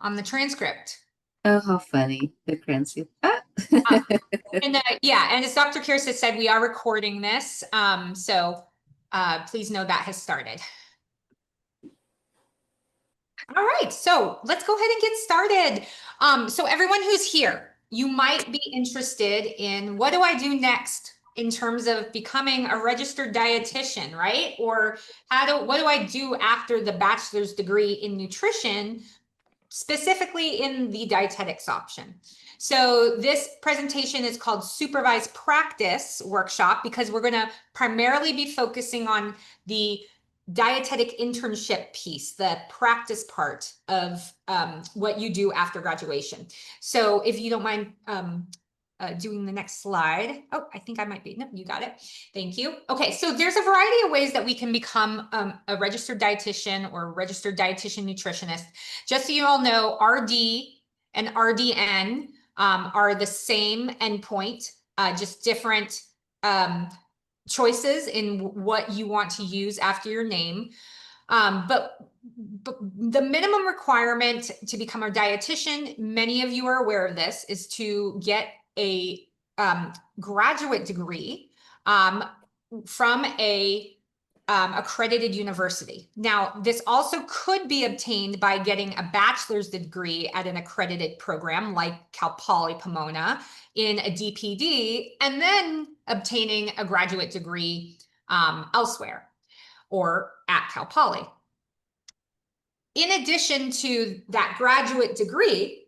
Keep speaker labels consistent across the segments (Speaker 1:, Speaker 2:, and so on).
Speaker 1: on the transcript.
Speaker 2: Oh, how funny. The transcript. Ah.
Speaker 1: And yeah, and as Dr. Kiresich said, we are recording this. So please know that has started. All right, so let's go ahead and get started. So everyone who's here, you might be interested in what do I do next in terms of becoming a registered dietitian, right? Or what do I do after the bachelor's degree in nutrition, specifically in the dietetics option? So this presentation is called Supervised Practice Workshop because we're going to primarily be focusing on the dietetic internship piece, the practice part of what you do after graduation. So if you don't mind doing the next slide. Oh, I think I might be. No, you got it. Thank you. Okay, so there's a variety of ways that we can become a registered dietitian or registered dietitian nutritionist. Just so you all know, RD and RDN are the same endpoint, just different choices in what you want to use after your name. But the minimum requirement to become a dietitian, many of you are aware of this, is to get a graduate degree from a accredited university. Now, this also could be obtained by getting a bachelor's degree at an accredited program like Cal Poly Pomona in a DPD, and then obtaining a graduate degree elsewhere or at Cal Poly. In addition to that graduate degree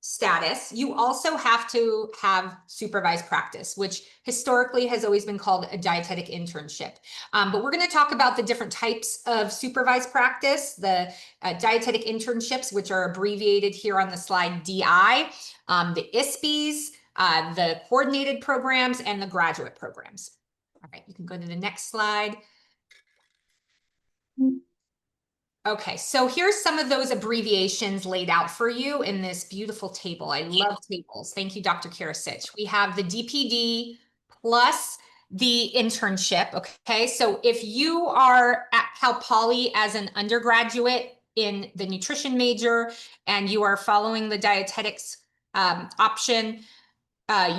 Speaker 1: status, you also have to have supervised practice, which historically has always been called a dietetic internship. But we're going to talk about the different types of supervised practice, the dietetic internships, which are abbreviated here on the slide DI, the ISPs, the coordinated programs, and the graduate programs. All right, you can go to the next slide. Okay, so here's some of those abbreviations laid out for you in this beautiful table. I love tables. Thank you, Dr. Kiresich. We have the DPD plus the internship, okay? So if you are at Cal Poly as an undergraduate in the nutrition major and you are following the dietetics option,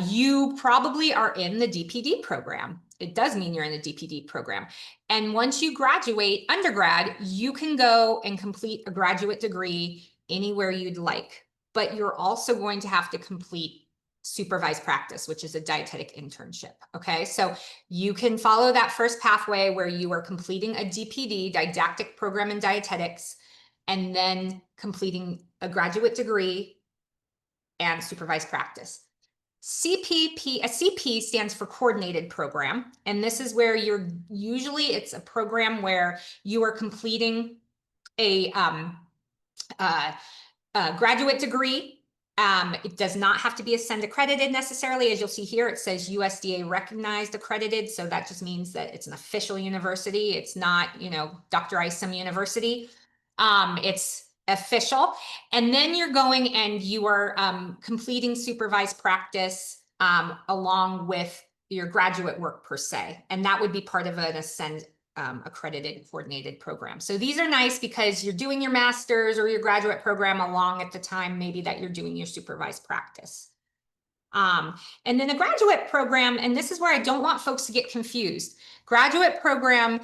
Speaker 1: you probably are in the DPD program. It does mean you're in the DPD program. And once you graduate undergrad, you can go and complete a graduate degree anywhere you'd like. But you're also going to have to complete supervised practice, which is a dietetic internship. Okay, so you can follow that first pathway where you are completing a DPD, didactic program in dietetics, and then completing a graduate degree and supervised practice. A CP stands for coordinated program. And this is where it's a program where you are completing a graduate degree. It does not have to be Ascend accredited necessarily. As you'll see here, it says USDA recognized accredited. So that just means that it's an official university. It's not, Dr. Isom University. It's official. And then you're going and you are completing supervised practice along with your graduate work per se. And that would be part of an Ascend accredited coordinated program. So these are nice because you're doing your master's or your graduate program along at the time maybe that you're doing your supervised practice. And then a graduate program, and this is where I don't want folks to get confused. Graduate program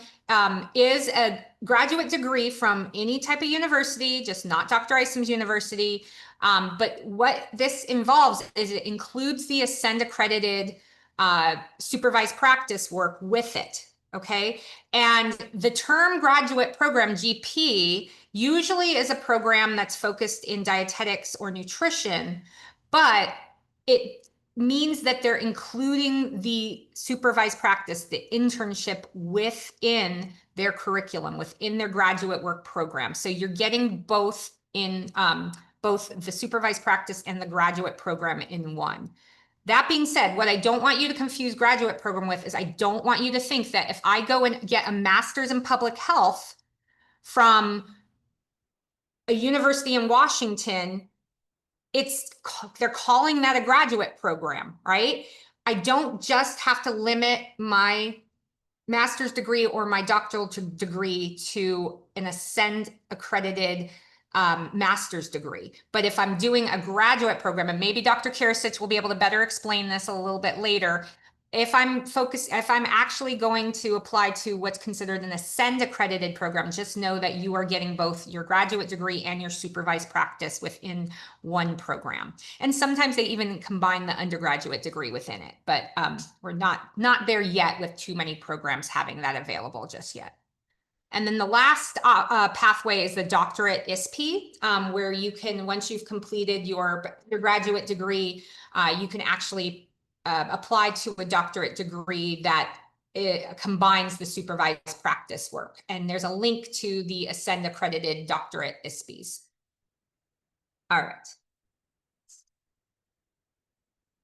Speaker 1: is a graduate degree from any type of university, just not Dr. Isom's university. But what this involves is it includes the Ascend accredited supervised practice work with it. Okay. And the term graduate program, GP, usually is a program that's focused in dietetics or nutrition, but it means that they're including the supervised practice, the internship within their curriculum, within their graduate work program. So you're getting both in both the supervised practice and the graduate program in one. That being said, what I don't want you to confuse graduate program with is I don't want you to think that if I go and get a master's in public health from a university in Washington, they're calling that a graduate program, right? I don't just have to limit my master's degree or my doctoral degree to an Ascend accredited master's degree. But if I'm doing a graduate program, and maybe Dr. Kiresich will be able to better explain this a little bit later, if I'm actually going to apply to what's considered an Ascend accredited program, just know that you are getting both your graduate degree and your supervised practice within one program. And sometimes they even combine the undergraduate degree within it, but we're not there yet with too many programs having that available just yet. And then the last pathway is the doctorate ISP, where you can, once you've completed your graduate degree, you can actually apply to a doctorate degree that combines the supervised practice work. And there's a link to the Ascend accredited doctorate ISPs. All right.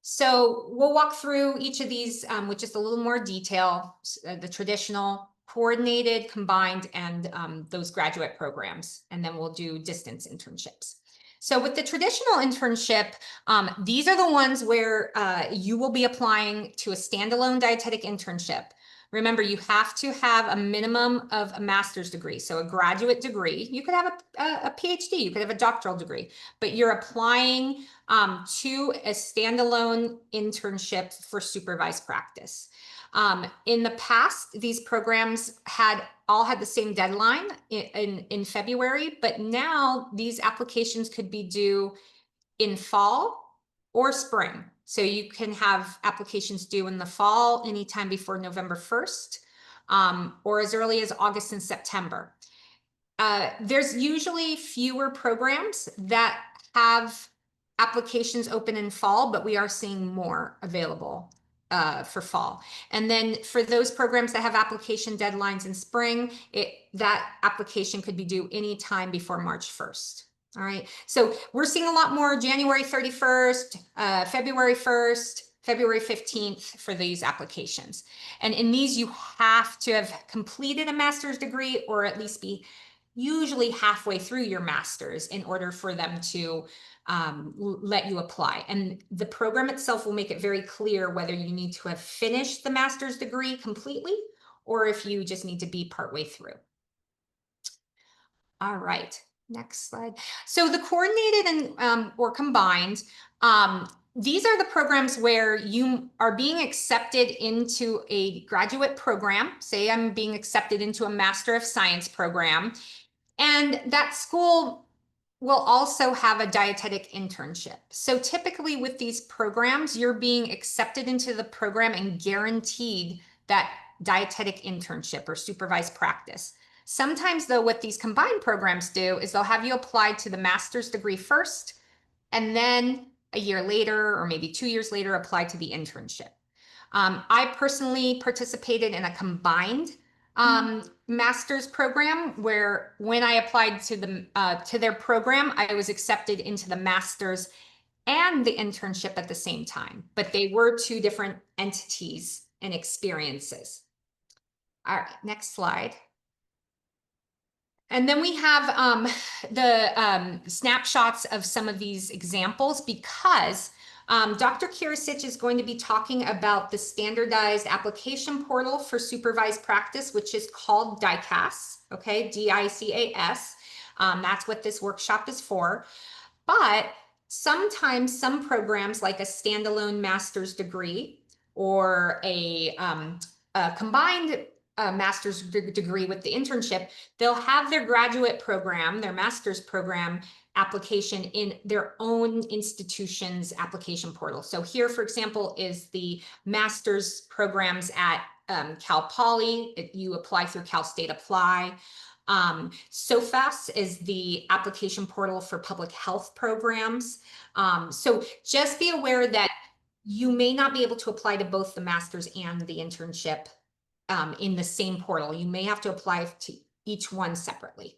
Speaker 1: So we'll walk through each of these with just a little more detail, the traditional, coordinated, combined, and those graduate programs. And then we'll do distance internships. So with the traditional internship, these are the ones where you will be applying to a standalone dietetic internship. Remember, you have to have a minimum of a master's degree. So a graduate degree, you could have a PhD, you could have a doctoral degree, but you're applying to a standalone internship for supervised practice. In the past, these programs all had the same deadline in February, but now these applications could be due in fall or spring. So you can have applications due in the fall anytime before November 1st, or as early as August and September. There's usually fewer programs that have applications open in fall, but we are seeing more available for fall. And then for those programs that have application deadlines in spring, that application could be due anytime before March 1st. All right, so we're seeing a lot more January 31st, February 1st, February 15th for these applications. And in these, you have to have completed a master's degree or at least be usually halfway through your master's in order for them to let you apply. And the program itself will make it very clear whether you need to have finished the master's degree completely or if you just need to be partway through. All right, next slide. So the coordinated and or combined, these are the programs where you are being accepted into a graduate program. Say I'm being accepted into a Master of Science program, and that school will also have a dietetic internship. So typically with these programs, you're being accepted into the program and guaranteed that dietetic internship or supervised practice. Sometimes though, what these combined programs do is they'll have you apply to the master's degree first, and then a year later, or maybe 2 years later, apply to the internship. I personally participated in a combined master's program where when I applied to their program, I was accepted into the master's and the internship at the same time, but they were two different entities and experiences. All right, next slide. And then we have the snapshots of some of these examples because Dr. Kiresich is going to be talking about the standardized application portal for supervised practice, which is called DICAS, okay, DICAS. That's what this workshop is for. But sometimes some programs like a standalone master's degree or a combined master's degree with the internship, they'll have their graduate program, their master's program application in their own institution's application portal. So here, for example, is the master's programs at Cal Poly. You apply through Cal State Apply. SOFAS is the application portal for public health programs. So just be aware that you may not be able to apply to both the master's and the internship in the same portal. You may have to apply to each one separately.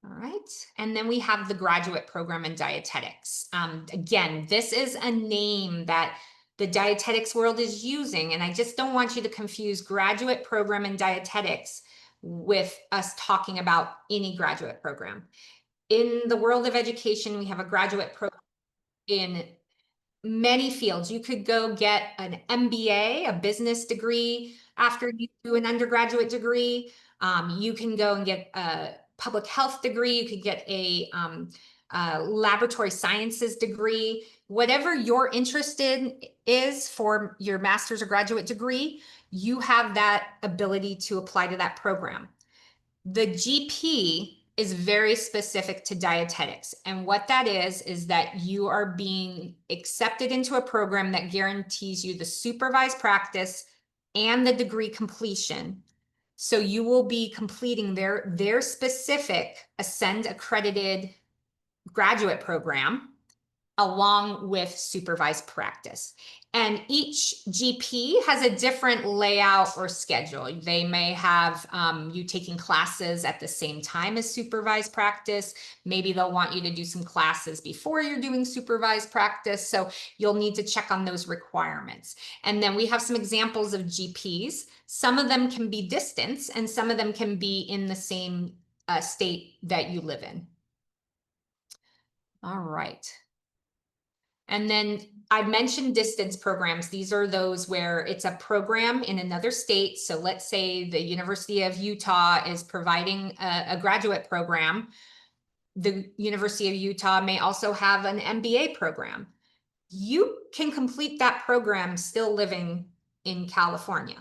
Speaker 1: All right, and then we have the graduate program in dietetics. Again, this is a name that the dietetics world is using, and I just don't want you to confuse graduate program in dietetics with us talking about any graduate program. In the world of education, we have a graduate program in many fields. You could go get an MBA, a business degree, after you do an undergraduate degree. You can go and get a public health degree, you could get a laboratory sciences degree, whatever your interest in is for your master's or graduate degree, you have that ability to apply to that program. The GP is very specific to dietetics. And what that is that you are being accepted into a program that guarantees you the supervised practice and the degree completion. So you will be completing their specific Ascend accredited graduate program along with supervised practice. And each GP has a different layout or schedule. They may have you taking classes at the same time as supervised practice. Maybe they'll want you to do some classes before you're doing supervised practice. So you'll need to check on those requirements. And then we have some examples of GPs. Some of them can be distance and some of them can be in the same state that you live in. All right. And then I mentioned distance programs. These are those where it's a program in another state. So let's say the University of Utah is providing a graduate program. The University of Utah may also have an MBA program. You can complete that program still living in California.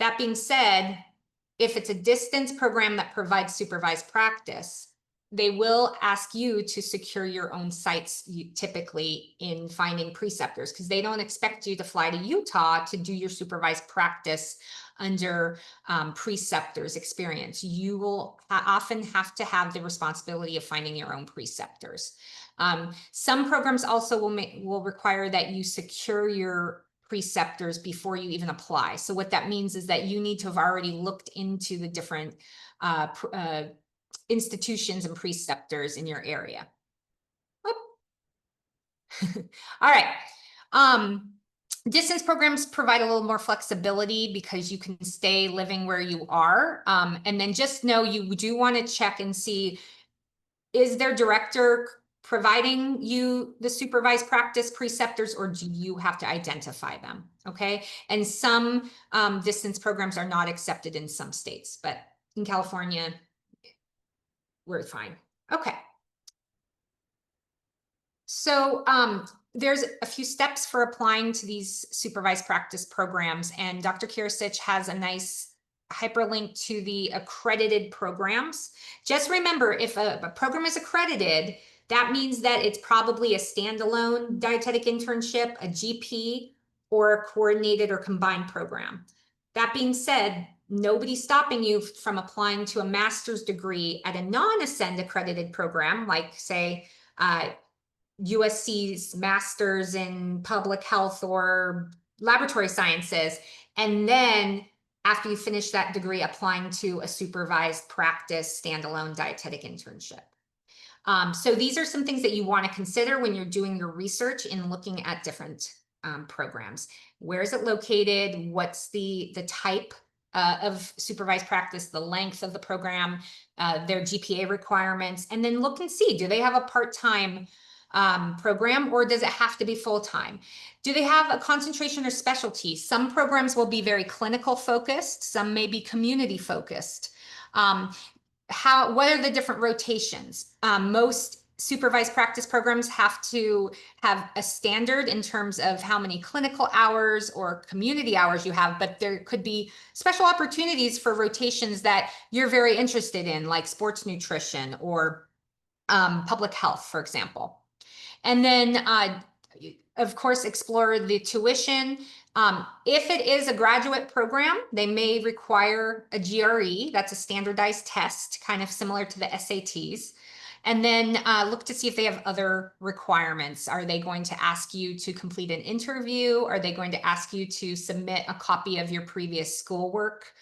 Speaker 1: That being said, if it's a distance program that provides supervised practice, they will ask you to secure your own sites typically in finding preceptors, because they don't expect you to fly to Utah to do your supervised practice under preceptors experience. You will often have to have the responsibility of finding your own preceptors. Some programs also will require that you secure your preceptors before you even apply. So what that means is that you need to have already looked into the different institutions and preceptors in your area. All right. Distance programs provide a little more flexibility because you can stay living where you are. And then just know you do want to check and see, is their director providing you the supervised practice preceptors, or do you have to identify them? Okay. And some distance programs are not accepted in some states, but in California, we're fine. Okay. So there's a few steps for applying to these supervised practice programs, and Dr. Kiresich has a nice hyperlink to the accredited programs. Just remember, if a program is accredited, that means that it's probably a standalone dietetic internship, a GP, or a coordinated or combined program. That being said, nobody's stopping you from applying to a master's degree at a non-Ascend accredited program, like say USC's Master's in Public Health or Laboratory Sciences, and then after you finish that degree, applying to a supervised practice standalone dietetic internship. So these are some things that you want to consider when you're doing your research in looking at different programs. Where is it located? What's the type of supervised practice, the length of the program, their GPA requirements, and then look and see, do they have a part-time program, or does it have to be full-time? Do they have a concentration or specialty? Some programs will be very clinical focused, some may be community focused. What are the different rotations? Most supervised practice programs have to have a standard in terms of how many clinical hours or community hours you have, but there could be special opportunities for rotations that you're very interested in, like sports nutrition or public health, for example. And then, of course, explore the tuition. If it is a graduate program, they may require a GRE. That's a standardized test, kind of similar to the SATs. And then look to see if they have other requirements. Are they going to ask you to complete an interview? Are they going to ask you to submit a copy of your previous schoolwork?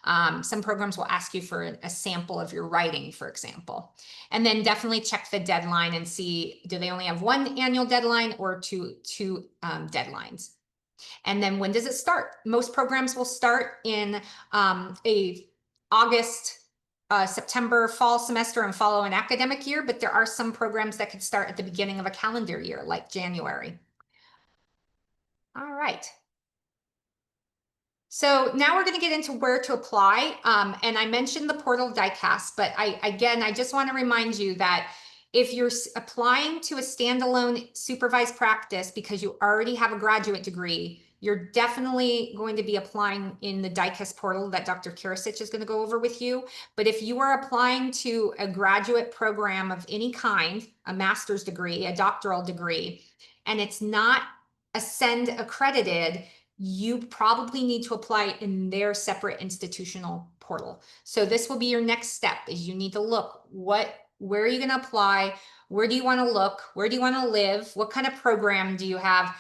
Speaker 1: Some programs will ask you for a sample of your writing, for example. And then definitely check the deadline and see, do they only have one annual deadline or two deadlines? And then when does it start? Most programs will start in a August, September fall semester and follow an academic year, but there are some programs that could start at the beginning of a calendar year, like January. All right. So now we're going to get into where to apply. And I mentioned the portal DICAS, but I just want to remind you that if you're applying to a standalone supervised practice because you already have a graduate degree, you're definitely going to be applying in the DICAS portal that Dr. Kiresich is going to go over with you. But if you are applying to a graduate program of any kind, a master's degree, a doctoral degree, and it's not Ascend accredited, you probably need to apply in their separate institutional portal. So this will be your next step, is you need to look where are you going to apply? Where do you want to look? Where do you want to live? What kind of program do you have?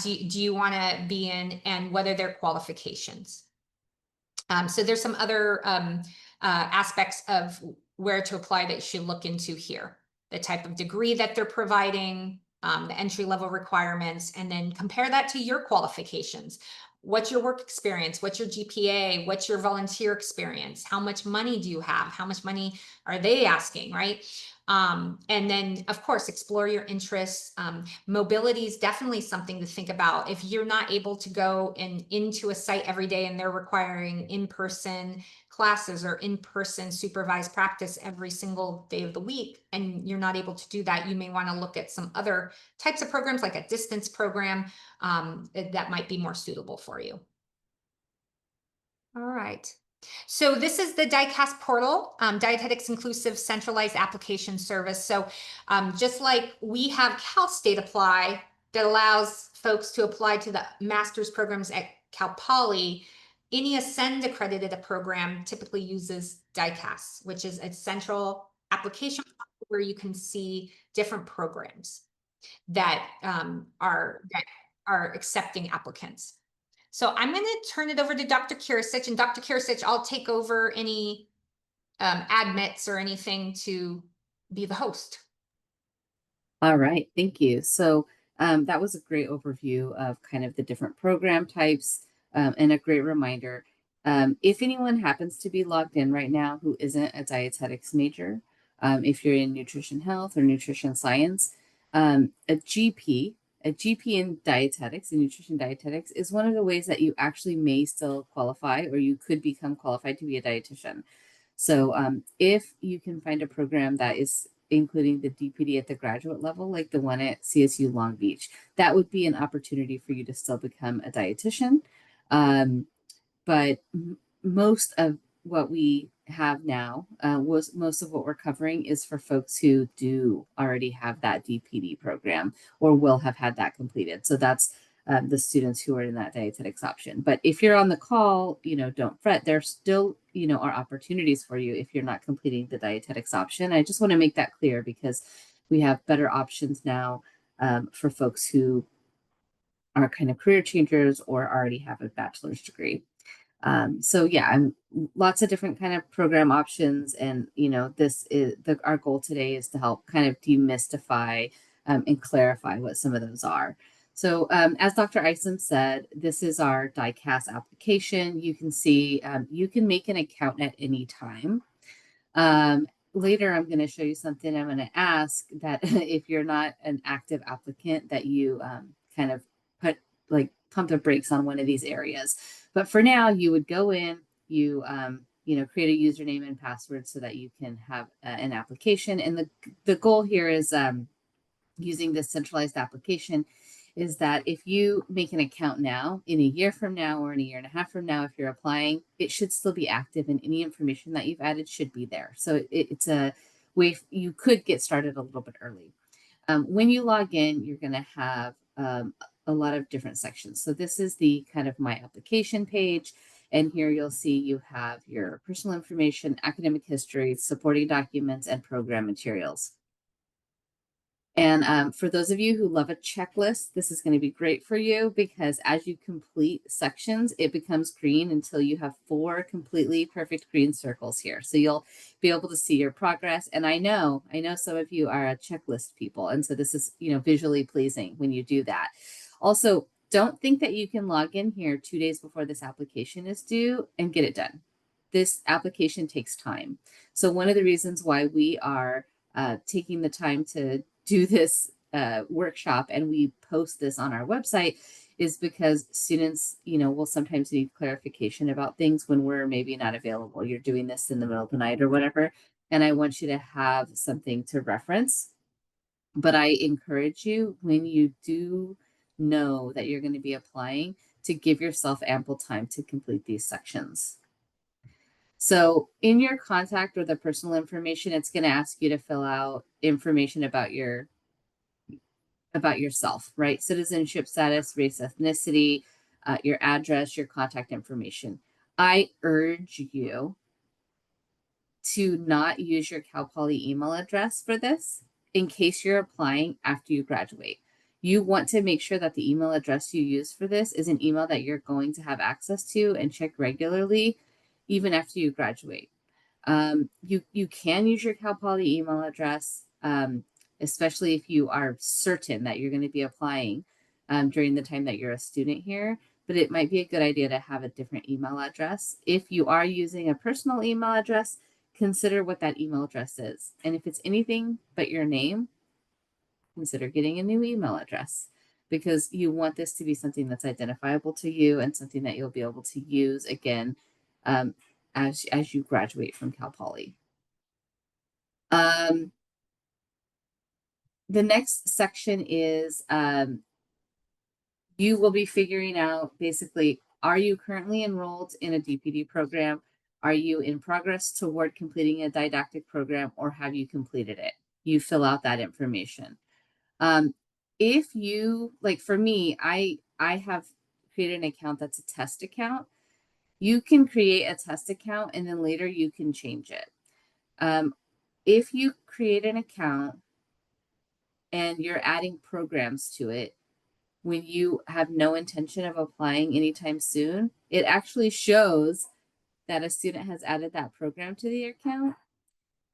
Speaker 1: Do you want to be in, and what are their qualifications? So there's some other aspects of where to apply that you should look into here. The type of degree that they're providing, the entry-level requirements, and then compare that to your qualifications. What's your work experience? What's your GPA? What's your volunteer experience? How much money do you have? How much money are they asking, right? And then, of course, explore your interests. Mobility is definitely something to think about. If you're not able to go into a site every day and they're requiring in-person classes or in-person supervised practice every single day of the week, and you're not able to do that, you may want to look at some other types of programs, like a distance program, that might be more suitable for you. All right. So this is the DICAS portal, Dietetics Inclusive Centralized Application Service. So just like we have Cal State Apply that allows folks to apply to the master's programs at Cal Poly, any Ascend accredited program typically uses DICAS, which is a central application where you can see different programs that are accepting applicants. So I'm going to turn it over to Dr. Kiresich, and Dr. Kiresich, I'll take over any admits or anything to be the host.
Speaker 2: All right, thank you. So that was a great overview of kind of the different program types, and a great reminder. If anyone happens to be logged in right now who isn't a dietetics major, if you're in nutrition health or nutrition science, a GP in dietetics, in nutrition dietetics, is one of the ways that you actually may still qualify, or you could become qualified to be a dietitian. So if you can find a program that is including the DPD at the graduate level, like the one at CSU Long Beach, that would be an opportunity for you to still become a dietitian. But most of what we have now, most of what we're covering is for folks who do already have that DPD program or will have had that completed. So that's the students who are in that dietetics option. But if you're on the call, don't fret. There still, are opportunities for you if you're not completing the dietetics option. I just want to make that clear because we have better options now for folks who are kind of career changers or already have a bachelor's degree. So yeah, lots of different kind of program options, and this is our goal today is to help kind of demystify and clarify what some of those are. So as Dr. Isom said, this is our DICAS application. You can see you can make an account at any time. Later, I'm going to show you something I'm going to ask that if you're not an active applicant, that you kind of pump the brakes on one of these areas. But for now, you would go in, you create a username and password so that you can have an application. And the goal here is using this centralized application is that if you make an account now, in a year from now or in a year and a half from now, if you're applying, it should still be active and any information that you've added should be there. So it's a way you could get started a little bit early. When you log in, you're going to have a lot of different sections. So this is the kind of my application page. And here you'll see you have your personal information, academic history, supporting documents, and program materials. And for those of you who love a checklist, this is going to be great for you because as you complete sections, it becomes green until you have 4 completely perfect green circles here. So you'll be able to see your progress. And I know some of you are a checklist people. And so this is, visually pleasing when you do that. Also, don't think that you can log in here 2 days before this application is due and get it done. This application takes time. So one of the reasons why we are taking the time to do this workshop and we post this on our website is because students, will sometimes need clarification about things when we're maybe not available. You're doing this in the middle of the night or whatever, and I want you to have something to reference. But I encourage you, when you do know that you're going to be applying, to give yourself ample time to complete these sections. So in your contact or the personal information, it's going to ask you to fill out information about yourself, right? Citizenship status, race, ethnicity, your address, your contact information. I urge you to not use your Cal Poly email address for this in case you're applying after you graduate. You want to make sure that the email address you use for this is an email that you're going to have access to and check regularly, even after you graduate. You can use your Cal Poly email address, especially if you are certain that you're going to be applying during the time that you're a student here. But it might be a good idea to have a different email address. If you are using a personal email address, consider what that email address is. And if it's anything but your name, consider getting a new email address, because you want this to be something that's identifiable to you and something that you'll be able to use again as you graduate from Cal Poly. The next section is you will be figuring out basically, are you currently enrolled in a DPD program? Are you in progress toward completing a didactic program, or have you completed it? You fill out that information. If you, like for me, I have created an account that's a test account. You can create a test account and then later you can change it. If you create an account and you're adding programs to it, when you have no intention of applying anytime soon, it actually shows that a student has added that program to the account.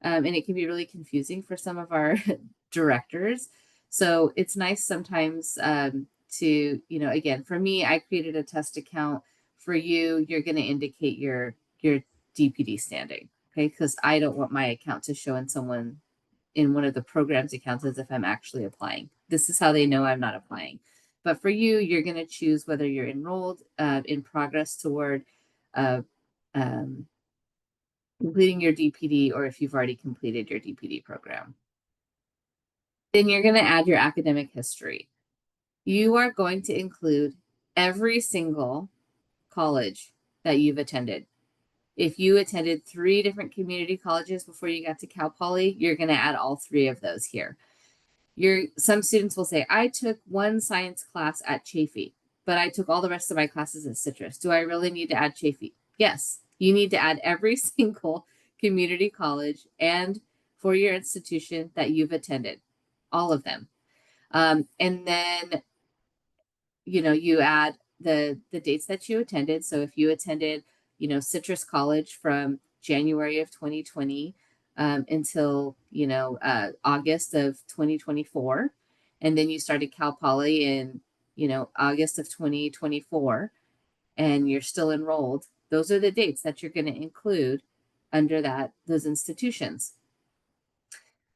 Speaker 2: And it can be really confusing for some of our directors. So it's nice sometimes to, again, for me, I created a test account. For you, you're going to indicate your DPD standing, okay? Because I don't want my account to show in one of the program's accounts as if I'm actually applying. This is how they know I'm not applying. But for you, you're going to choose whether you're enrolled, in progress toward completing your DPD, or if you've already completed your DPD program. Then you're going to add your academic history. You are going to include every single college that you've attended. If you attended 3 different community colleges before you got to Cal Poly, you're going to add all 3 of those here. Some students will say, I took 1 science class at Chaffey, but I took all the rest of my classes at Citrus. Do I really need to add Chaffey? Yes, you need to add every single community college and 4-year institution that you've attended, all of them. And then, you add the dates that you attended. So if you attended, Citrus College from January of 2020 until, August of 2024, and then you started Cal Poly in, August of 2024, and you're still enrolled, those are the dates that you're going to include under those institutions.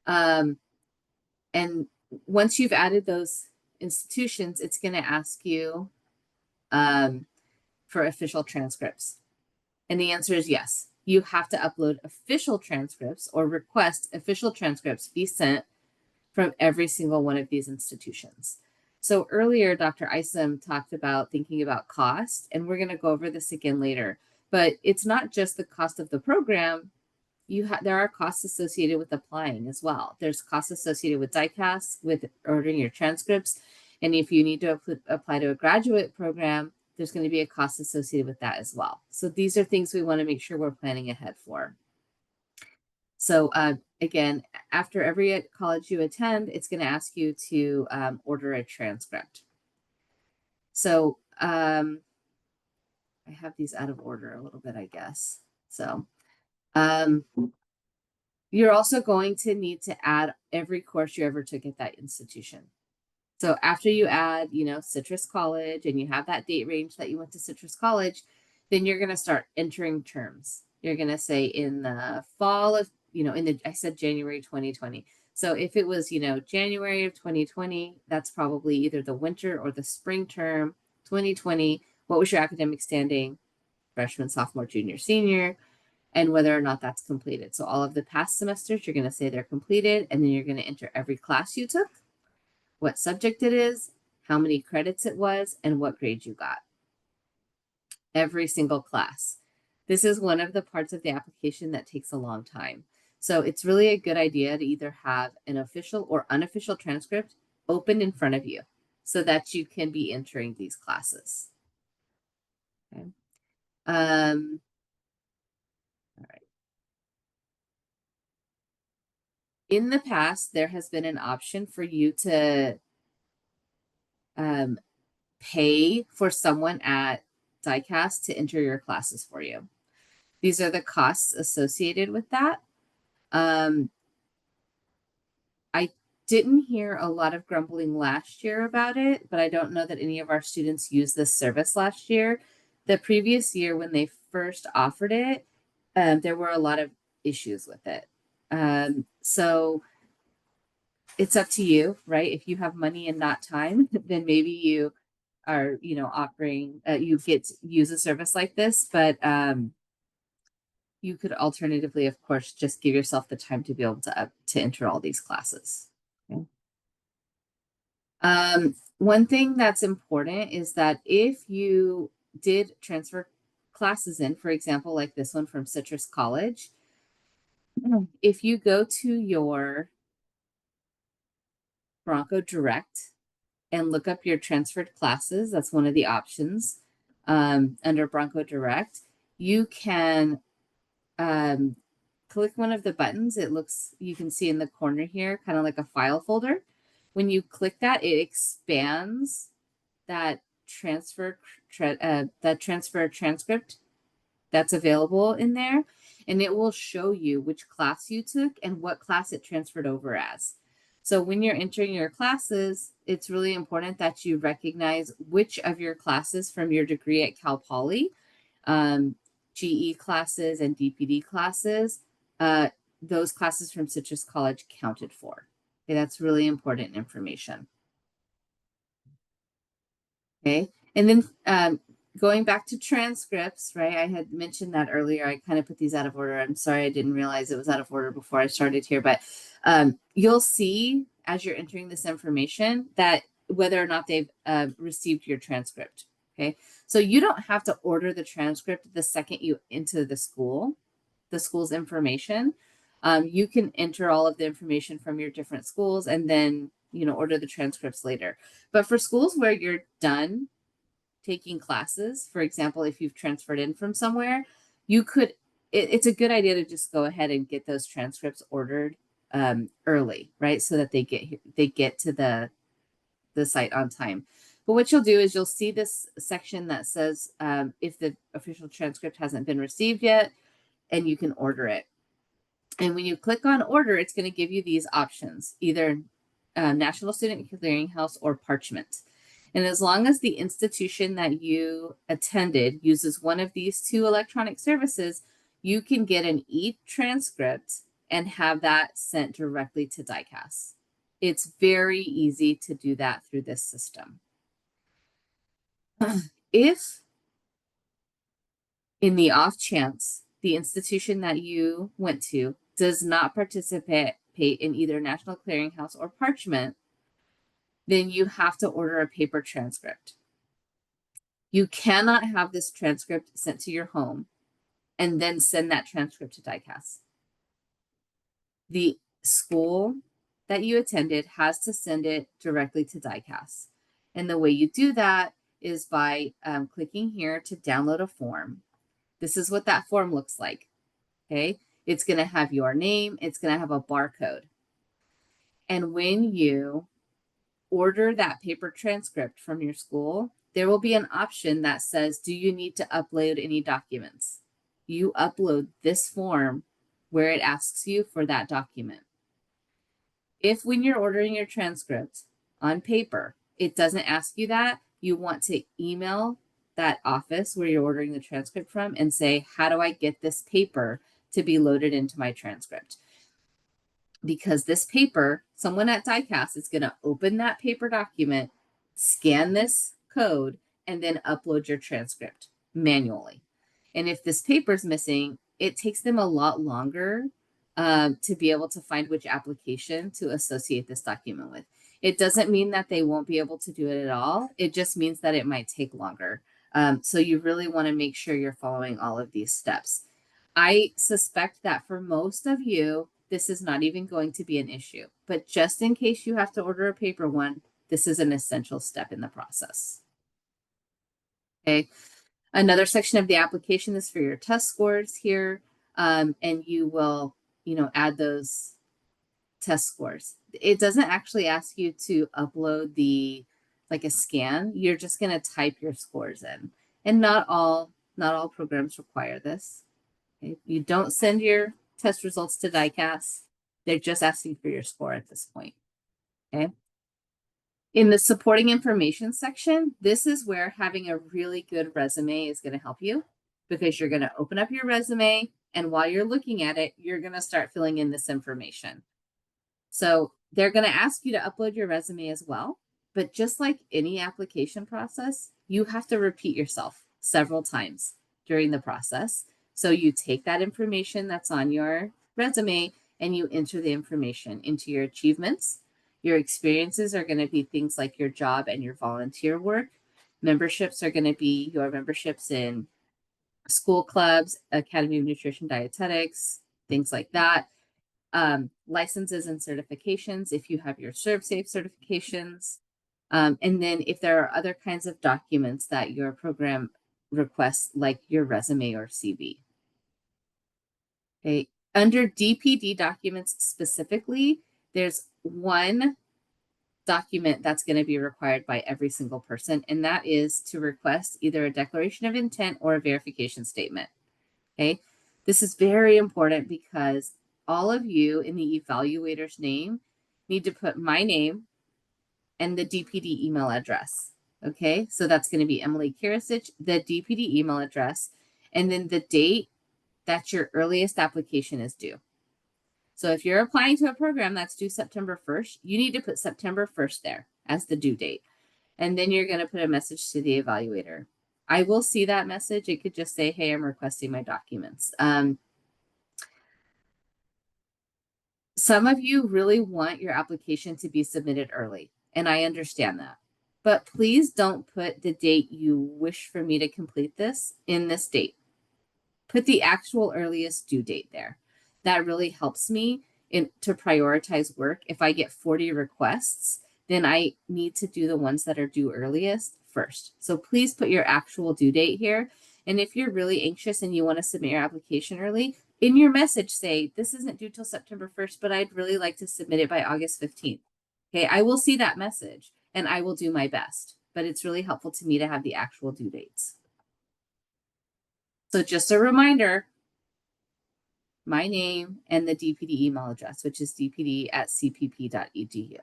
Speaker 2: And once you've added those institutions, it's going to ask you for official transcripts. And the answer is yes. You have to upload official transcripts or request official transcripts be sent from every single one of these institutions. So earlier, Dr. Isom talked about thinking about cost, and we're going to go over this again later. But it's not just the cost of the program. There are costs associated with applying as well. There's costs associated with DICAS, with ordering your transcripts. And if you need to apply to a graduate program, there's going to be a cost associated with that as well. So these are things we want to make sure we're planning ahead for. So again, after every college you attend, it's going to ask you to order a transcript. So I have these out of order a little bit, I guess. So you're also going to need to add every course you ever took at that institution. So after you add, Citrus College, and you have that date range that you went to Citrus College, then you're going to start entering terms. You're going to say in the fall of, I said January 2020. So if it was, January of 2020, that's probably either the winter or the spring term 2020, what was your academic standing, freshman, sophomore, junior, senior, and whether or not that's completed. So all of the past semesters, you're going to say they're completed, and then you're going to enter every class you took, what subject it is, how many credits it was, and what grade you got. Every single class. This is one of the parts of the application that takes a long time. So it's really a good idea to either have an official or unofficial transcript open in front of you so that you can be entering these classes. Okay. All right. In the past, there has been an option for you to pay for someone at DICAS to enter your classes for you. These are the costs associated with that. I didn't hear a lot of grumbling last year about it, but I don't know that any of our students used this service last year. The previous year, when they first offered it, there were a lot of issues with it. So it's up to you, right? If you have money and not time, then maybe you are, offering, you get to use a service like this, but you could alternatively, of course, just give yourself the time to be able to enter all these classes. Okay. One thing that's important is that if you did transfer classes in, for example, like this one from Citrus College, if you go to your Bronco Direct and look up your transferred classes, that's one of the options under Bronco Direct, you can click one of the buttons. You can see in the corner here, kind of like a file folder. When you click that, it expands that transfer transcript that's available in there, and it will show you which class you took and what class it transferred over as. So when you're entering your classes, it's really important that you recognize which of your classes from your degree at Cal Poly, GE classes and DPD classes, those classes from Citrus College counted for. Okay, that's really important information. Okay, and then going back to transcripts, right? I had mentioned that earlier. I kind of put these out of order. I'm sorry, I didn't realize it was out of order before I started here, but you'll see as you're entering this information that whether or not they've received your transcript. Okay, so you don't have to order the transcript the second you enter the school's information. You can enter all of the information from your different schools and then, order the transcripts later. But for schools where you're done taking classes, for example, if you've transferred in from somewhere, it's a good idea to just go ahead and get those transcripts ordered early, right? So that they get to the site on time. But what you'll do is you'll see this section that says if the official transcript hasn't been received yet, and you can order it. And when you click on order, it's going to give you these options, either National Student Clearinghouse or Parchment. And as long as the institution that you attended uses one of these two electronic services, you can get an e-transcript and have that sent directly to DICAS. It's very easy to do that through this system. If in the off chance the institution that you went to does not participate in either National Clearinghouse or Parchment, then you have to order a paper transcript. You cannot have this transcript sent to your home and then send that transcript to DICAS. The school that you attended has to send it directly to DICAS. And the way you do that is by clicking here to download a form. This is what that form looks like. Okay, it's going to have your name, it's going to have a barcode. And when you order that paper transcript from your school, there will be an option that says, do you need to upload any documents? You upload this form where it asks you for that document. If when you're ordering your transcript on paper, it doesn't ask you that, you want to email that office where you're ordering the transcript from and say, how do I get this paper to be loaded into my transcript? Because this paper, someone at DICAS is going to open that paper document, scan this code, and then upload your transcript manually. And if this paper is missing, it takes them a lot longer to be able to find which application to associate this document with. It doesn't mean that they won't be able to do it at all. It just means that it might take longer. So you really want to make sure you're following all of these steps. I suspect that for most of you, this is not even going to be an issue. But just in case you have to order a paper one, this is an essential step in the process. Okay. Another section of the application is for your test scores here. And you will, add those test scores. It doesn't actually ask you to upload like a scan. You're just going to type your scores in. And not all programs require this. Okay? You don't send your test results to DICAS. They're just asking for your score at this point. Okay. In the supporting information section, this is where having a really good resume is going to help you, because you're going to open up your resume, and while you're looking at it, you're going to start filling in this information. So they're going to ask you to upload your resume as well. But just like any application process, you have to repeat yourself several times during the process. So you take that information that's on your resume and you enter the information into your achievements. Your experiences are going to be things like your job and your volunteer work. Memberships are going to be your memberships in school clubs, Academy of Nutrition Dietetics, things like that. Licenses and certifications, if you have your ServSafe certifications. And then if there are other kinds of documents that your program requests, like your resume or CV. Okay. Under DPD documents specifically, there's one document that's going to be required by every single person, and that is to request either a declaration of intent or a verification statement. Okay. This is very important because all of you in the evaluator's name need to put my name and the DPD email address. Okay. So that's going to be Emily Kiresich, the DPD email address, and then the date that your earliest application is due. So if you're applying to a program that's due September 1st, you need to put September 1st there as the due date. And then you're going to put a message to the evaluator. I will see that message. It could just say, hey, I'm requesting my documents. Some of you really want your application to be submitted early, and I understand that. But please don't put the date you wish for me to complete this in this date. Put the actual earliest due date there. That really helps me to prioritize work. If I get 40 requests, then I need to do the ones that are due earliest first. So please put your actual due date here. And if you're really anxious and you want to submit your application early, in your message say, this isn't due till September 1st, but I'd really like to submit it by August 15th. Okay, I will see that message and I will do my best, but it's really helpful to me to have the actual due dates. So just a reminder, my name and the DPD email address, which is dpd@cpp.edu.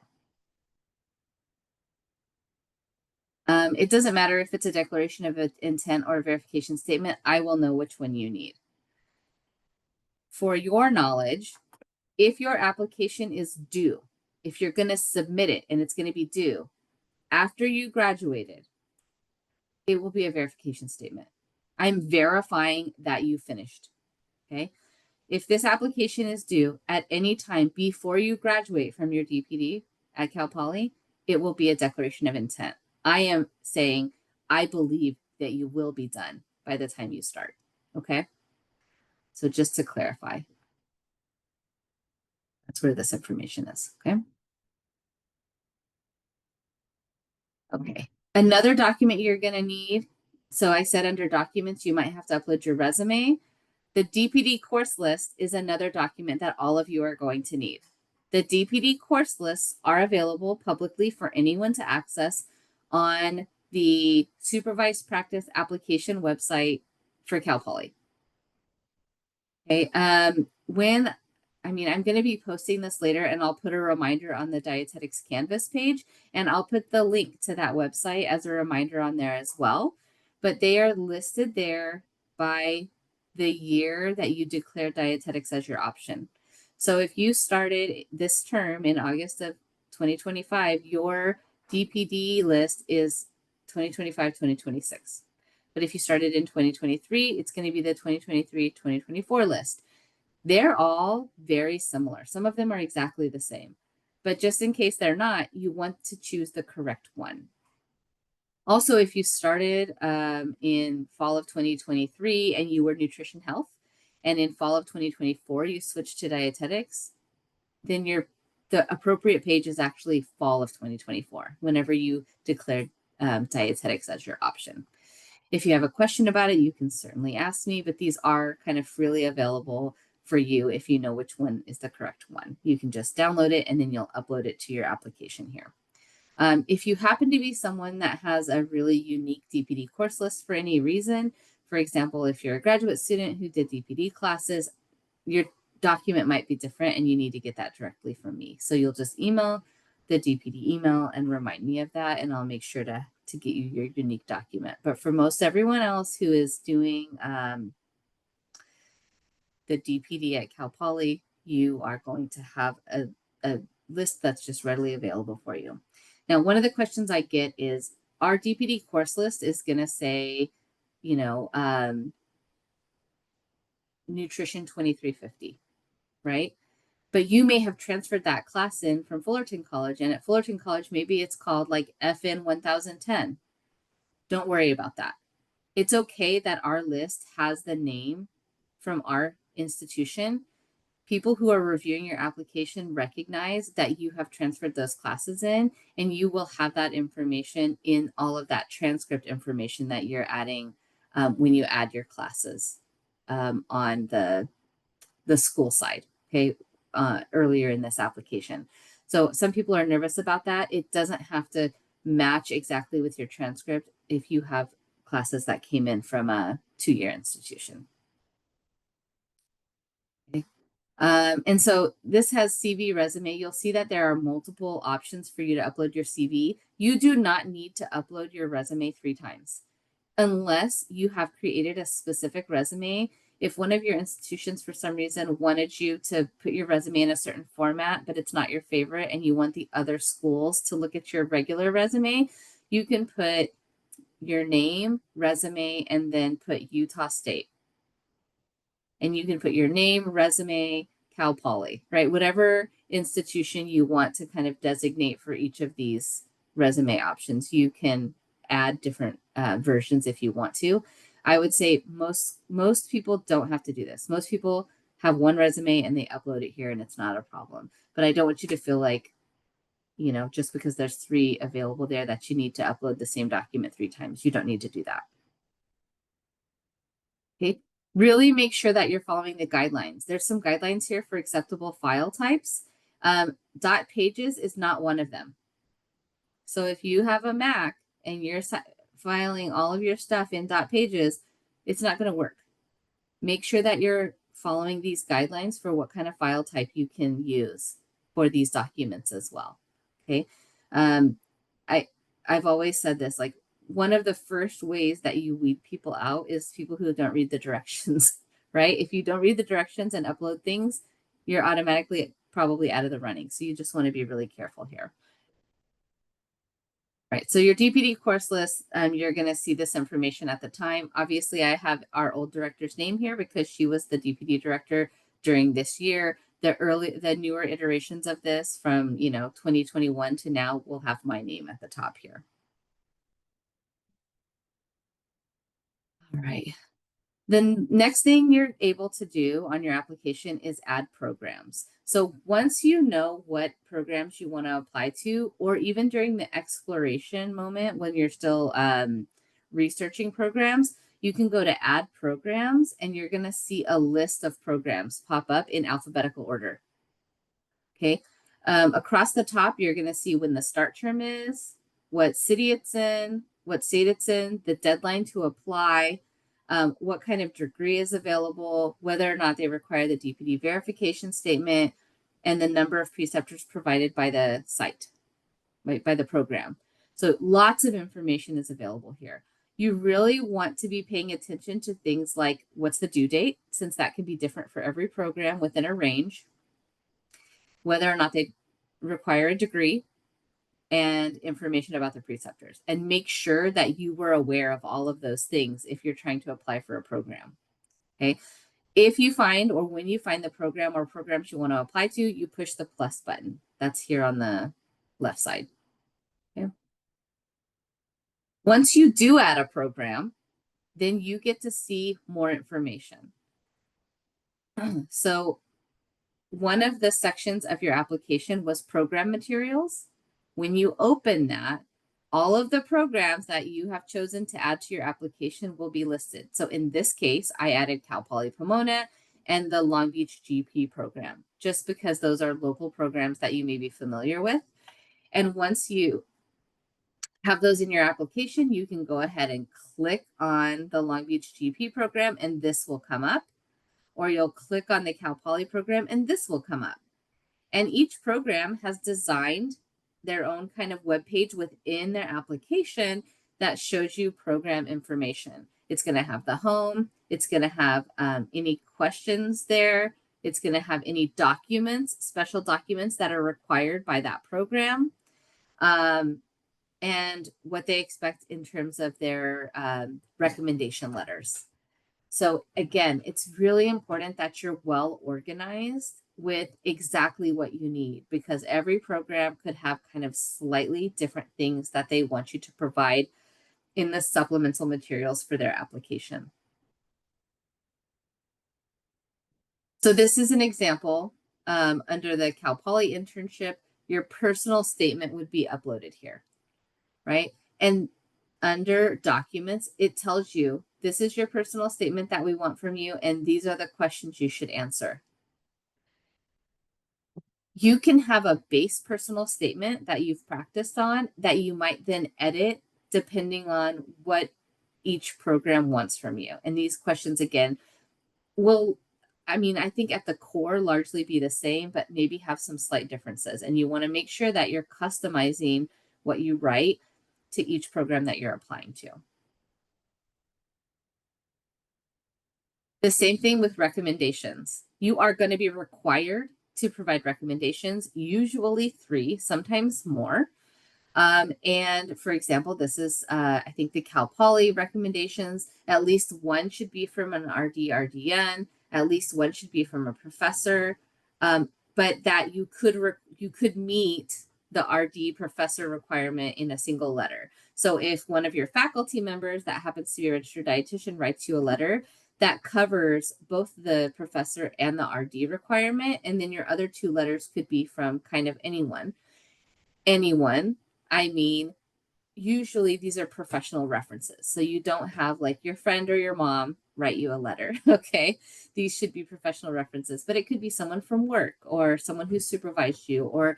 Speaker 2: It doesn't matter if it's a declaration of intent or a verification statement. I will know which one you need. For your knowledge, if your application is due, if you're going to submit it and it's going to be due after you graduated, it will be a verification statement. I'm verifying that you finished. Okay. If this application is due at any time before you graduate from your DPD at Cal Poly, it will be a declaration of intent. I am saying I believe that you will be done by the time you start. Okay. So just to clarify, that's where this information is. Okay. Okay. Another document you're going to need. So I said under documents, you might have to upload your resume. The DPD course list is another document that all of you are going to need. The DPD course lists are available publicly for anyone to access on the Supervised Practice Application website for Cal Poly. Okay, I'm going to be posting this later, and I'll put a reminder on the Dietetics Canvas page, and I'll put the link to that website as a reminder on there as well. But they are listed there by the year that you declare dietetics as your option. So if you started this term in August of 2025, your DPD list is 2025, 2026. But if you started in 2023, it's going to be the 2023, 2024 list. They're all very similar. Some of them are exactly the same. But just in case they're not, you want to choose the correct one. Also, if you started in fall of 2023 and you were nutrition health, and in fall of 2024 you switched to dietetics, then the appropriate page is actually fall of 2024, whenever you declared dietetics as your option. If you have a question about it, you can certainly ask me, but these are kind of freely available for you if you know which one is the correct one. You can just download it and then you'll upload it to your application here. If you happen to be someone that has a really unique DPD course list for any reason, for example, if you're a graduate student who did DPD classes, your document might be different and you need to get that directly from me. So you'll just email the DPD email and remind me of that, and I'll make sure to get you your unique document. But for most everyone else who is doing the DPD at Cal Poly, you are going to have a list that's just readily available for you. Now, one of the questions I get is, our DPD course list is going to say, you know, Nutrition 2350, right? But you may have transferred that class in from Fullerton College, and at Fullerton College, maybe it's called like FN 1010. Don't worry about that. It's okay that our list has the name from our institution. People who are reviewing your application recognize that you have transferred those classes in, and you will have that information in all of that transcript information that you're adding when you add your classes on the school side, okay, earlier in this application. So some people are nervous about that. It doesn't have to match exactly with your transcript if you have classes that came in from a 2-year institution. Okay. And so this has CV resume. You'll see that there are multiple options for you to upload your CV. You do not need to upload your resume 3 times unless you have created a specific resume. If one of your institutions for some reason wanted you to put your resume in a certain format, but it's not your favorite, and you want the other schools to look at your regular resume, you can put your name, resume, and then put Utah State. And you can put your name, resume, Cal Poly, right? Whatever institution you want to kind of designate for each of these resume options, you can add different versions if you want to. I would say most people don't have to do this. Most people have one resume and they upload it here and it's not a problem. But I don't want you to feel like, you know, just because there's 3 available there that you need to upload the same document 3 times. You don't need to do that. Okay. Really make sure that you're following the guidelines. There's some guidelines here for acceptable file types. Dot pages is not one of them. So if you have a Mac and you're filing all of your stuff in dot pages, it's not going to work. Make sure that you're following these guidelines for what kind of file type you can use for these documents as well. Okay. I've always said this, like, one of the first ways that you weed people out is people who don't read the directions, right? If you don't read the directions and upload things, you're automatically probably out of the running. So you just want to be really careful here. Right, so your DPD course list, you're going to see this information at the time. Obviously, I have our old director's name here because she was the DPD director during this year. The newer iterations of this from, 2021 to now will have my name at the top here. All right. The next thing you're able to do on your application is add programs. So once you know what programs you want to apply to, or even during the exploration moment when you're still researching programs, you can go to add programs and you're going to see a list of programs pop up in alphabetical order. Okay. Across the top, you're going to see when the start term is, what city it's in, what state it's in, the deadline to apply, what kind of degree is available, whether or not they require the DPD verification statement, and the number of preceptors provided by the site, right, by the program. So lots of information is available here. You really want to be paying attention to things like what's the due date, since that can be different for every program within a range, whether or not they require a degree, and information about the preceptors, and make sure that you were aware of all of those things if you're trying to apply for a program. Okay. If you find, or when you find the program or programs you want to apply to, you push the plus button. That's here on the left side. Okay. Once you do add a program, then you get to see more information. So one of the sections of your application was program materials. When you open that, all of the programs that you have chosen to add to your application will be listed. So in this case, I added Cal Poly Pomona and the Long Beach GP program, just because those are local programs that you may be familiar with. And once you have those in your application, you can go ahead and click on the Long Beach GP program and this will come up, or you'll click on the Cal Poly program and this will come up. And each program has designed their own kind of web page within their application that shows you program information. It's going to have the home. It's going to have any questions there. It's going to have any documents, special documents that are required by that program, and what they expect in terms of their recommendation letters. So again, it's really important that you're well organized with exactly what you need, because every program could have kind of slightly different things that they want you to provide in the supplemental materials for their application. So this is an example. Under the Cal Poly internship, your personal statement would be uploaded here, right? And under documents, it tells you this is your personal statement that we want from you, and these are the questions you should answer. You can have a base personal statement that you've practiced on that you might then edit depending on what each program wants from you. And these questions, again, will, I mean, I think at the core largely be the same, but maybe have some slight differences. And you want to make sure that you're customizing what you write to each program that you're applying to. The same thing with recommendations. You are going to be required to provide recommendations, usually 3, sometimes more. And for example, this is, I think, the Cal Poly recommendations. At least one should be from an RD, RDN. At least one should be from a professor. But that you could meet the RD professor requirement in a single letter. So if one of your faculty members that happens to be a registered dietitian writes you a letter, that covers both the professor and the RD requirement. And then your other 2 letters could be from kind of anyone. Anyone, I mean, usually these are professional references. So you don't have like your friend or your mom write you a letter, okay? These should be professional references, but it could be someone from work or someone who supervised you, or,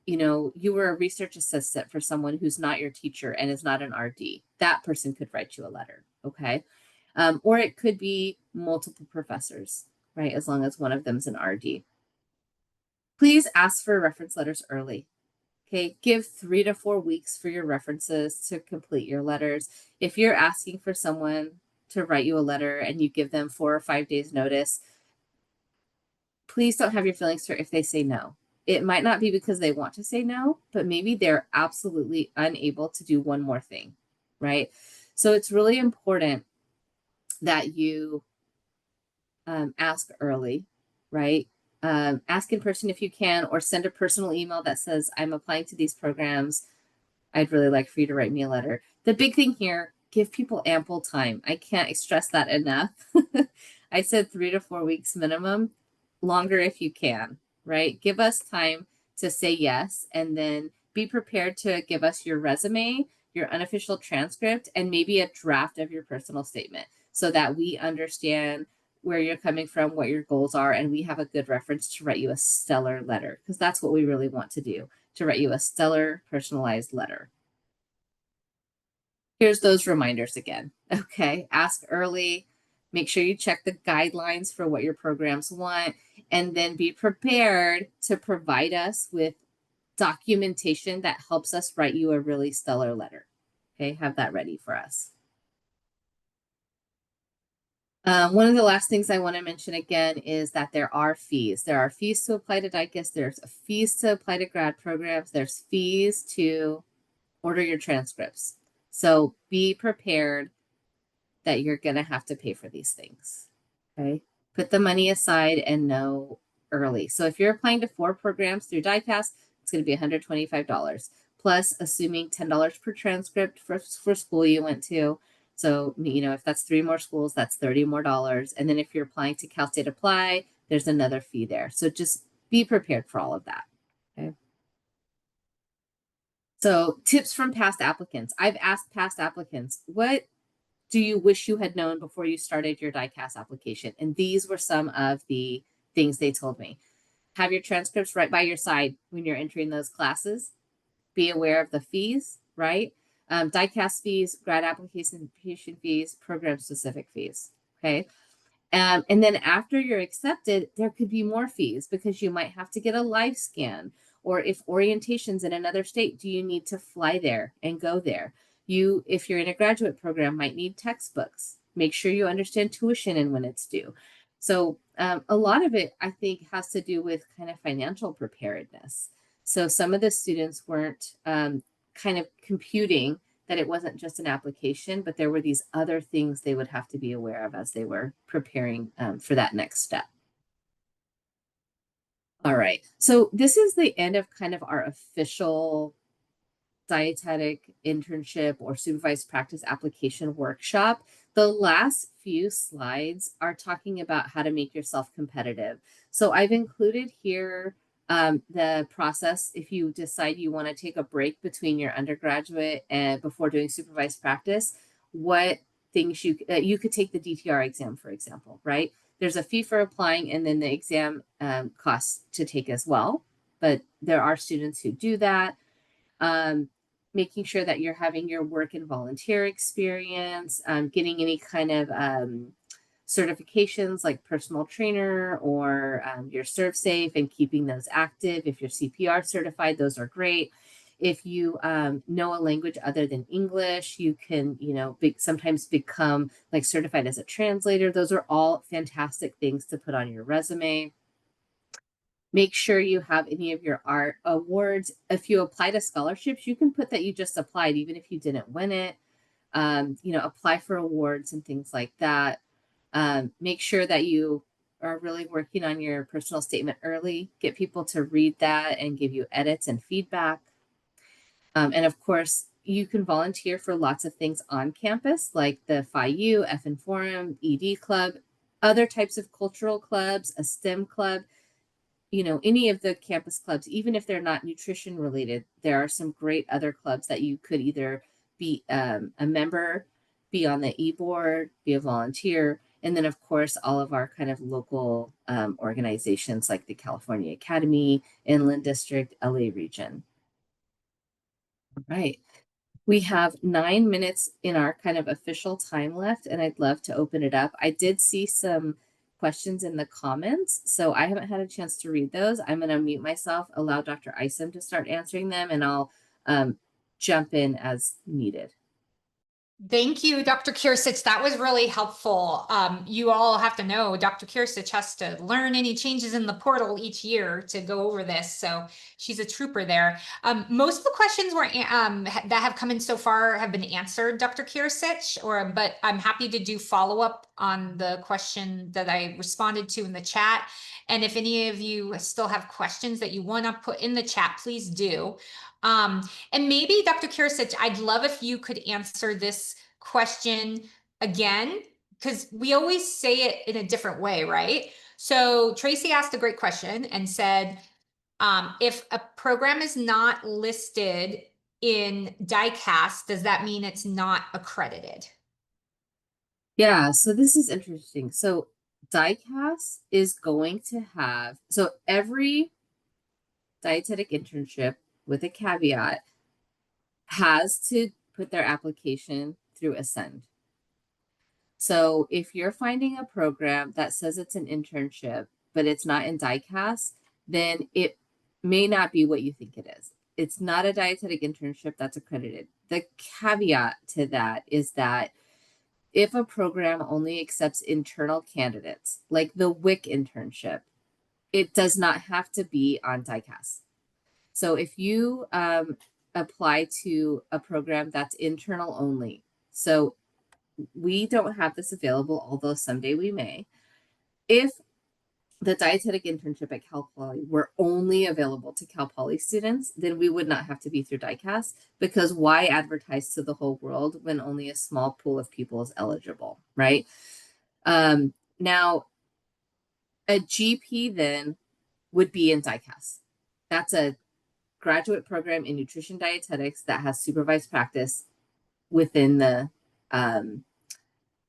Speaker 2: you know, you were a research assistant for someone who's not your teacher and is not an RD. That person could write you a letter, okay? Or it could be multiple professors, right? As long as one of them's an RD. Please ask for reference letters early. Okay, give 3 to 4 weeks for your references to complete your letters. If you're asking for someone to write you a letter and you give them 4 or 5 days notice, please don't have your feelings hurt if they say no. It might not be because they want to say no, but maybe they're absolutely unable to do one more thing, right? So it's really important that you ask early, right? Ask in person if you can, or send a personal email that says, I'm applying to these programs. I'd really like for you to write me a letter. The big thing here, give people ample time. I can't stress that enough. I said 3 to 4 weeks minimum, longer if you can, right? Give us time to say yes, and then be prepared to give us your resume, your unofficial transcript, and maybe a draft of your personal statement so that we understand where you're coming from, what your goals are, and we have a good reference to write you a stellar letter, because that's what we really want to do, to write you a stellar personalized letter. Here's those reminders again. Okay, ask early, make sure you check the guidelines for what your programs want, and then be prepared to provide us with documentation that helps us write you a really stellar letter. Okay, have that ready for us. One of the last things I want to mention again is that there are fees. There are fees to apply to DICAS. There's fees to apply to grad programs. There's fees to order your transcripts. So be prepared that you're going to have to pay for these things. Okay. Put the money aside and know early. So if you're applying to 4 programs through DICAS, it's going to be $125 plus assuming $10 per transcript for school you went to. So, if that's 3 more schools, that's $30 more. And then if you're applying to Cal State Apply, there's another fee there. So just be prepared for all of that. Okay. So tips from past applicants. I've asked past applicants, what do you wish you had known before you started your DICAS application? And these were some of the things they told me. Have your transcripts right by your side when you're entering those classes. Be aware of the fees, right? DICAS fees, grad application fees, program specific fees. Okay. And then after you're accepted, there could be more fees because you might have to get a live scan. Or if orientation's in another state, do you need to fly there and go there? If you're in a graduate program, might need textbooks. Make sure you understand tuition and when it's due. So a lot of it, I think, has to do with kind of financial preparedness. So some of the students weren't kind of computing that it wasn't just an application, but there were these other things they would have to be aware of as they were preparing for that next step. All right, so this is the end of kind of our official dietetic internship or supervised practice application workshop. The last few slides are talking about how to make yourself competitive. So I've included here the process if you decide you want to take a break between your undergraduate and before doing supervised practice, what things you could take the DTR exam, for example, right? There's a fee for applying and then the exam costs to take as well. But there are students who do that. Making sure that you're having your work and volunteer experience, getting any kind of certifications like personal trainer or your ServSafe and keeping those active. If you're CPR certified, those are great. If you know a language other than English, you can, sometimes become like certified as a translator. Those are all fantastic things to put on your resume. Make sure you have any of your art awards. If you apply to scholarships, you can put that you just applied, even if you didn't win it. Apply for awards and things like that. Make sure that you are really working on your personal statement early. Get people to read that and give you edits and feedback. And of course, you can volunteer for lots of things on campus, like the Phi U, FN Forum, ED Club, other types of cultural clubs, a STEM club. Any of the campus clubs, even if they're not nutrition related, there are some great other clubs that you could either be a member, be on the e-board, be a volunteer. And then, of course, all of our kind of local organizations like the California Academy, Inland District, LA Region. All right. We have 9 minutes in our kind of official time left, and I'd love to open it up. I did see some questions in the comments, so I haven't had a chance to read those. I'm going to mute myself, allow Dr. Isom to start answering them, and I'll jump in as needed.
Speaker 1: Thank you, Dr. Kiresich. That was really helpful. You all have to know Dr. Kiresich has to learn any changes in the portal each year to go over this. So she's a trooper there. Most of the questions were that have come in so far have been answered, Dr. Kiresich, but I'm happy to do follow-up on the question that I responded to in the chat. And if any of you still have questions that you want to put in the chat, please do. And maybe Dr. Kiresich, I'd love if you could answer this question again, because we always say it in a different way, right? So Tracy asked a great question and said, if a program is not listed in DICAS, does that mean it's not accredited?
Speaker 2: Yeah, so this is interesting. So DICAS is going to have, so every dietetic internship with a caveat has to put their application through Ascend. So if you're finding a program that says it's an internship, but it's not in DICAS, then it may not be what you think it is. It's not a dietetic internship that's accredited. The caveat to that is that if a program only accepts internal candidates, like the WIC internship, it does not have to be on DICAS. So if you apply to a program that's internal only, so we don't have this available, although someday we may. If the dietetic internship at Cal Poly were only available to Cal Poly students, then we would not have to be through DICAS, because why advertise to the whole world when only a small pool of people is eligible, right? Now, a GP then would be in DICAS. That's a graduate program in nutrition dietetics that has supervised practice within the kind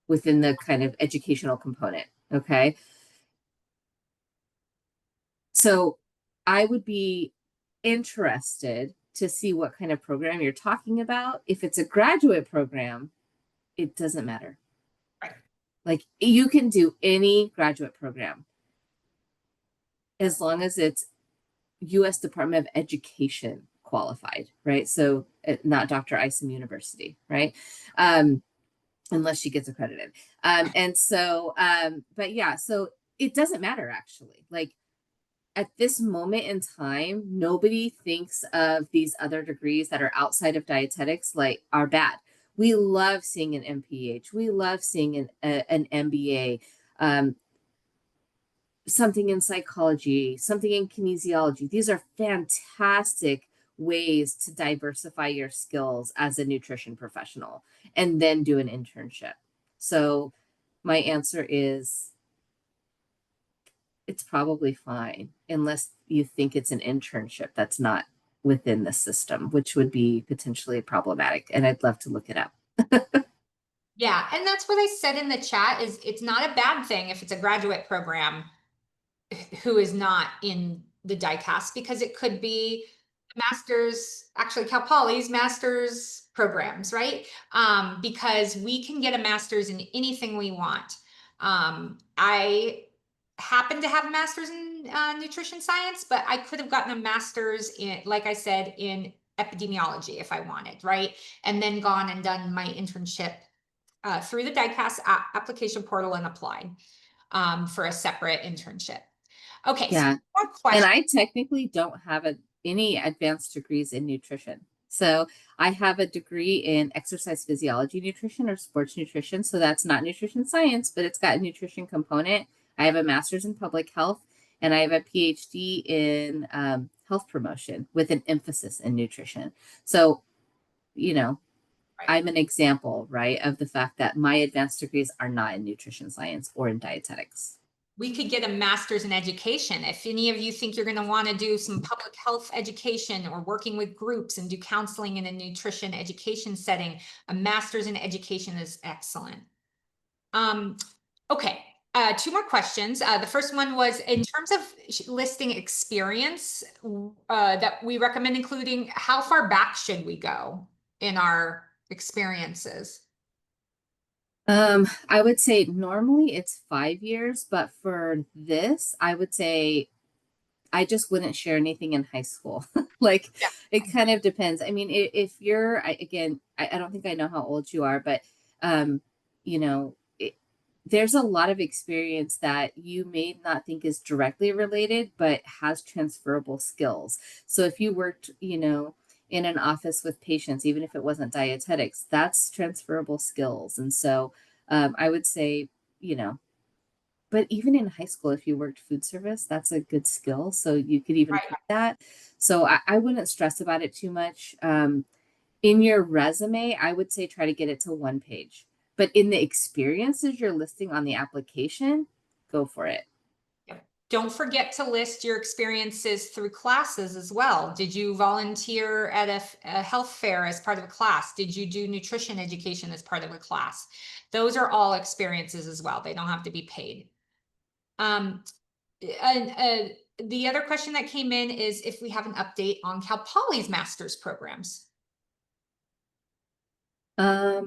Speaker 2: of educational component. Okay. So I would be interested to see what kind of program you're talking about. If it's a graduate program, it doesn't matter.
Speaker 1: Right.
Speaker 2: Like, you can do any graduate program as long as it's U.S. Department of Education qualified, right? So not Dr. Isom University, right? Unless she gets accredited. But yeah, so it doesn't matter actually. Like, at this moment in time, nobody thinks of these other degrees that are outside of dietetics like are bad. We love seeing an MPH. We love seeing an MBA, something in psychology, something in kinesiology. These are fantastic ways to diversify your skills as a nutrition professional and then do an internship. So my answer is it's probably fine unless you think it's an internship that's not within the system, which would be potentially problematic. And I'd love to look it up.
Speaker 1: Yeah, and that's what I said in the chat is it's not a bad thing if it's a graduate program who is not in the DICAS, because it could be master's, actually Cal Poly's master's programs, right? Because we can get a master's in anything we want. I happen to have a master's in nutrition science, but I could have gotten a master's in, like I said, in epidemiology if I wanted, right? And then gone and done my internship through the DICAS application portal and applied for a separate internship. Okay, so
Speaker 2: Yeah.
Speaker 1: more questions.
Speaker 2: And I technically don't have any advanced degrees in nutrition. So I have a degree in exercise physiology nutrition or sports nutrition. So that's not nutrition science, but it's got a nutrition component. I have a master's in public health, and I have a PhD in health promotion with an emphasis in nutrition. So, right. I'm an example, right, of the fact that my advanced degrees are not in nutrition science or in dietetics.
Speaker 1: We could get a master's in education. If any of you think you're going to want to do some public health education or working with groups and do counseling in a nutrition education setting, a master's in education is excellent. Okay, two more questions. The first one was in terms of listing experience that we recommend including, how far back should we go in our experiences?
Speaker 2: I would say normally it's 5 years, but for this, I would say I just wouldn't share anything in high school. Like,
Speaker 1: Yeah.
Speaker 2: it kind of depends. I mean, if you're, I don't think I know how old you are, but, you know, there's a lot of experience that you may not think is directly related, but has transferable skills. So if you worked, in an office with patients, even if it wasn't dietetics, that's transferable skills. And so I would say, but even in high school, if you worked food service, that's a good skill. So you could even
Speaker 1: Right.
Speaker 2: put that. So I wouldn't stress about it too much. In your resume, I would say try to get it to 1 page. But in the experiences you're listing on the application, go for it.
Speaker 1: Don't forget to list your experiences through classes as well. Did you volunteer at a health fair as part of a class? Did you do nutrition education as part of a class? Those are all experiences as well. They don't have to be paid. The other question that came in is if we have an update on Cal Poly's master's programs.
Speaker 2: Um,